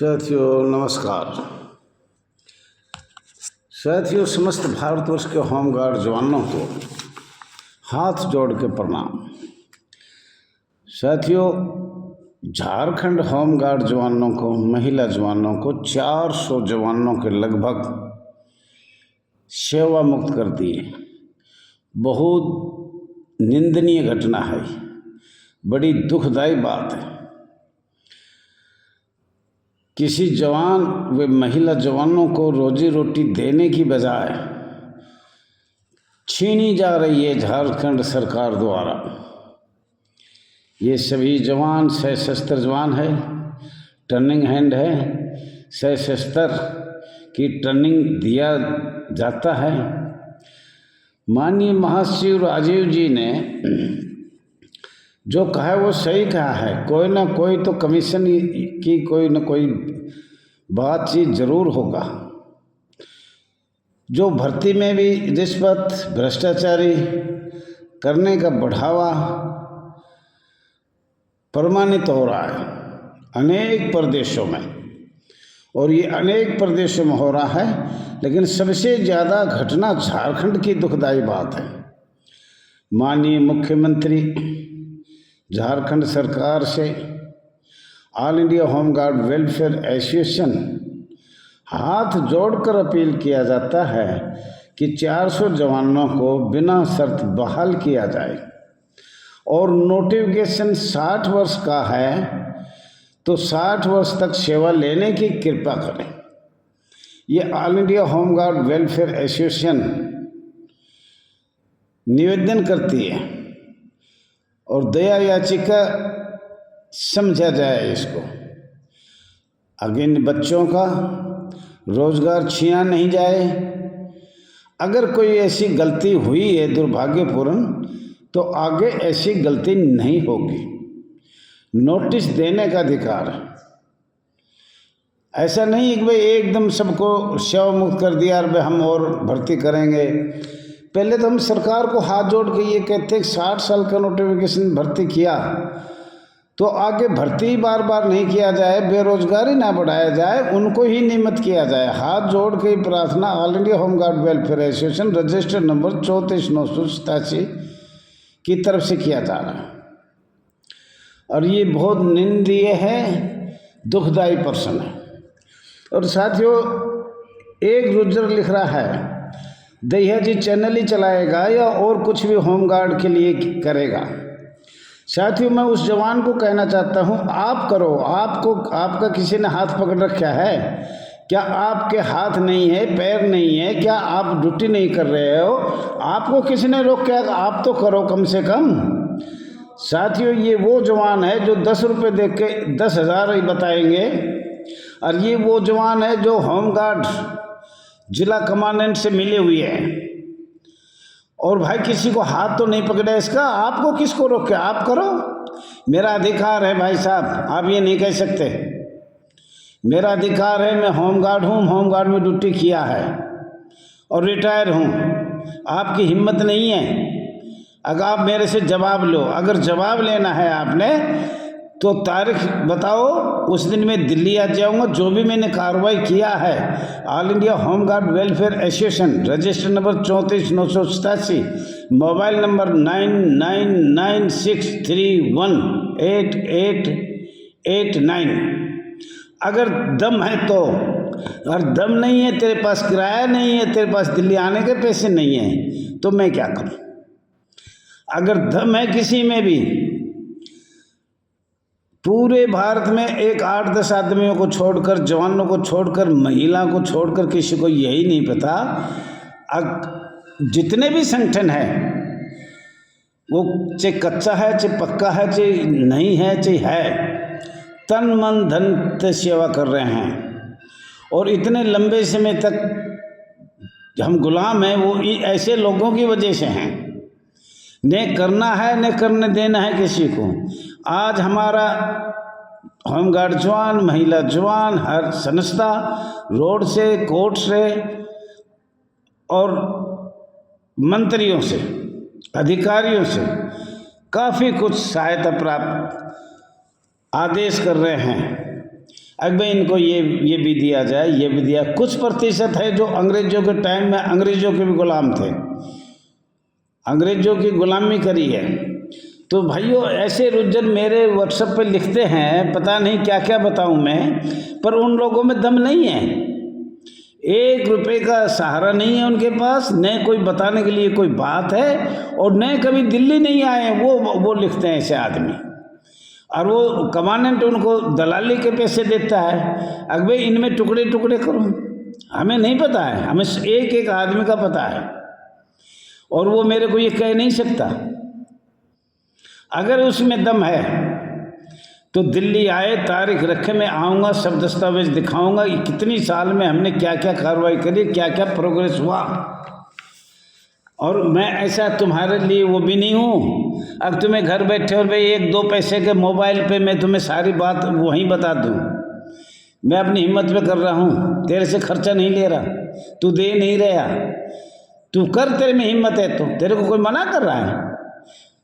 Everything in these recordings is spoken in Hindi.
साथियों नमस्कार। साथियों, समस्त भारतवर्ष के होमगार्ड जवानों को हाथ जोड़ के प्रणाम। साथियों, झारखंड होमगार्ड जवानों को, महिला जवानों को 400 जवानों के लगभग सेवा मुक्त कर दिए। बहुत निंदनीय घटना है, बड़ी दुखदायी बात है। किसी जवान व महिला जवानों को रोजी रोटी देने की बजाय छीनी जा रही है झारखंड सरकार द्वारा। ये सभी जवान सशस्त्र जवान है, टर्निंग हैंड है, सशस्त्र की ट्रेनिंग दिया जाता है। माननीय महासचिव राजीव जी ने जो कहा है वो सही कहा है। कोई ना कोई तो कमीशन की कोई ना कोई बातचीत जरूर होगा। जो भर्ती में भी रिश्वत, भ्रष्टाचारी करने का बढ़ावा प्रमाणित हो रहा है अनेक प्रदेशों में, और ये अनेक प्रदेशों में हो रहा है। लेकिन सबसे ज़्यादा घटना झारखंड की दुखदायी बात है। माननीय मुख्यमंत्री झारखंड सरकार से all India home guard welfare association हाथ जोड़कर अपील किया जाता है कि 400 जवानों को बिना शर्त बहाल किया जाए, और नोटिफिकेशन 60 वर्ष का है तो 60 वर्ष तक सेवा लेने की कृपा करें। ये all India home guard welfare association निवेदन करती है, और दया याचिका समझा जाए इसको। आगे इन बच्चों का रोजगार छीना नहीं जाए। अगर कोई ऐसी गलती हुई है दुर्भाग्यपूर्ण, तो आगे ऐसी गलती नहीं होगी। नोटिस देने का अधिकार है। ऐसा नहीं कि भाई एकदम सबको सेवा मुक्त कर दिया और भाई हम और भर्ती करेंगे। पहले तो हम सरकार को हाथ जोड़ के ये कहते हैं 60 साल का नोटिफिकेशन भर्ती किया तो आगे भर्ती बार बार नहीं किया जाए, बेरोजगारी ना बढ़ाया जाए, उनको ही नियमित किया जाए। हाथ जोड़ के प्रार्थना all India home guard welfare association registered number 34,987 की तरफ से किया जा रहा है। और ये बहुत निंदनीय है, दुखदायी प्रश्न है। और साथियों, एक गुर्जर लिख रहा है, दहिया जी चैनल ही चलाएगा या और कुछ भी होमगार्ड के लिए करेगा। साथियों, मैं उस जवान को कहना चाहता हूं, आप करो। आपका किसी ने हाथ पकड़ रखा है क्या? आपके हाथ नहीं है, पैर नहीं है क्या? आप ड्यूटी नहीं कर रहे हो? आपको किसी ने रोका? आप तो करो कम से कम। साथियों, ये वो जवान है जो 10 रुपये दे के 10,000 ही बताएंगे, और ये वो जवान है जो होमगार्ड जिला कमांडेंट से मिले हुए हैं। और भाई किसी को हाथ तो नहीं पकड़े इसका, आपको किसको रोके? आप करो। मेरा अधिकार है भाई साहब, आप ये नहीं कह सकते। मेरा अधिकार है, मैं होमगार्ड हूँ, होमगार्ड में ड्यूटी किया है और रिटायर हूँ। आपकी हिम्मत नहीं है। अगर आप मेरे से जवाब लो, अगर जवाब लेना है आपने तो तारीख बताओ, उस दिन मैं दिल्ली आ जाऊंगा। जो भी मैंने कार्रवाई किया है all India home guard welfare association registered number 34,987, mobile number 9996318889। अगर दम है तो, अगर दम नहीं है, तेरे पास किराया नहीं है, तेरे पास दिल्ली आने के पैसे नहीं हैं, तो मैं क्या करूं? अगर दम है किसी में भी, पूरे भारत में एक 8-10 आदमियों को छोड़कर, जवानों को छोड़कर, महिला को छोड़कर किसी को यही नहीं पता। जितने भी संगठन है वो चाहे कच्चा है, चाहे पक्का है, चाहे नहीं है, चाहे है, तन मन धन से सेवा कर रहे हैं। और इतने लंबे समय तक हम गुलाम हैं, वो ऐसे लोगों की वजह से हैं। न करना है, न करने देना है किसी को। आज हमारा होमगार्ड जवान, महिला जवान, हर संस्था रोड से, कोर्ट से और मंत्रियों से, अधिकारियों से काफ़ी कुछ सहायता प्राप्त आदेश कर रहे हैं। अगर इनको ये भी दिया जाए, ये भी दिया। कुछ प्रतिशत है जो अंग्रेजों के टाइम में अंग्रेजों के भी गुलाम थे, अंग्रेजों की गुलामी करी है। तो भाइयों ऐसे रुज्जन मेरे व्हाट्सएप पे लिखते हैं, पता नहीं क्या क्या बताऊं मैं, पर उन लोगों में दम नहीं है, 1 रुपए का सहारा नहीं है उनके पास, न कोई बताने के लिए कोई बात है, और न कभी दिल्ली नहीं आए। वो लिखते हैं ऐसे आदमी, और वो कमांडेंट उनको दलाली के पैसे देता है। अब भाई इनमें टुकड़े टुकड़े करो, हमें नहीं पता है, हमें एक एक आदमी का पता है, और वो मेरे को ये कह नहीं सकता। अगर उसमें दम है तो दिल्ली आए, तारीख रखे, मैं आऊँगा, सब दस्तावेज दिखाऊंगा कि कितनी साल में हमने क्या क्या कार्रवाई करी, क्या क्या प्रोग्रेस हुआ। और मैं ऐसा तुम्हारे लिए वो भी नहीं हूँ अब तुम्हें घर बैठे और भाई 1-2 पैसे के मोबाइल पे मैं तुम्हें सारी बात वहीं बता दूँ। मैं अपनी हिम्मत पे कर रहा हूँ, तेरे से खर्चा नहीं ले रहा, तू दे नहीं रहा, तू कर, तेरे में हिम्मत है तो। तेरे को कोई मना कर रहा है?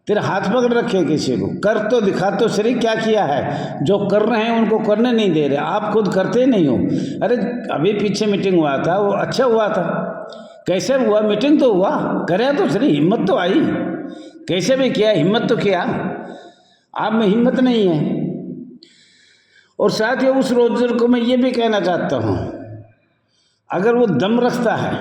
तेरे हाथ पकड़ रखे किसी को, कर तो दिखा तो सही क्या किया है। जो कर रहे हैं उनको करने नहीं दे रहे, आप खुद करते नहीं हो। अरे अभी पीछे मीटिंग हुआ था, वो अच्छा हुआ था। कैसे हुआ? मीटिंग तो हुआ, करे तो सही, हिम्मत तो आई, कैसे भी किया, हिम्मत तो किया। आप में हिम्मत नहीं है। और साथ ही उस रोजर को मैं ये भी कहना चाहता हूँ, अगर वो दम रखता है